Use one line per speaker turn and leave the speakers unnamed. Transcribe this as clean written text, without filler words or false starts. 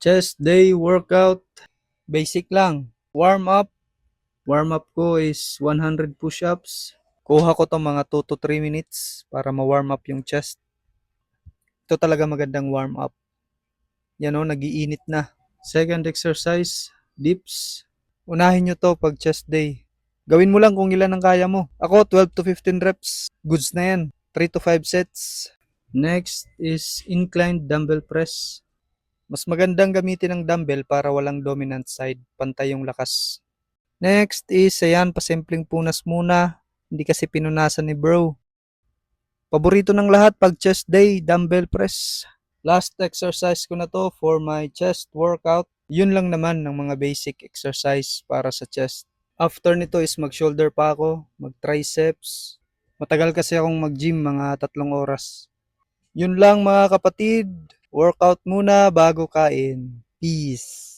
Chest day workout. Basic lang. Warm up. Warm up ko is 100 push-ups. Kuha ko to mga 2 to 3 minutes para ma-warm up yung chest. Ito talaga magandang warm up. Yan o, nagiinit na. Second exercise, dips. Unahin nyo to pag chest day. Gawin mo lang kung ilan ang kaya mo. Ako, 12 to 15 reps. Goods na yan. 3 to 5 sets. Next is inclined dumbbell press. Mas magandang gamitin ang dumbbell para walang dominant side, pantay yung lakas. Next is, ayan, pasimpleng punas muna. Hindi kasi pinunasan ni bro. Paborito ng lahat pag chest day, dumbbell press. Last exercise ko na to for my chest workout. Yun lang naman ng mga basic exercise para sa chest. After nito is mag-shoulder pa ako, mag-triceps. Matagal kasi akong mag-gym, mga 3 oras. Yun lang mga kapatid. Workout muna bago kain. Peace.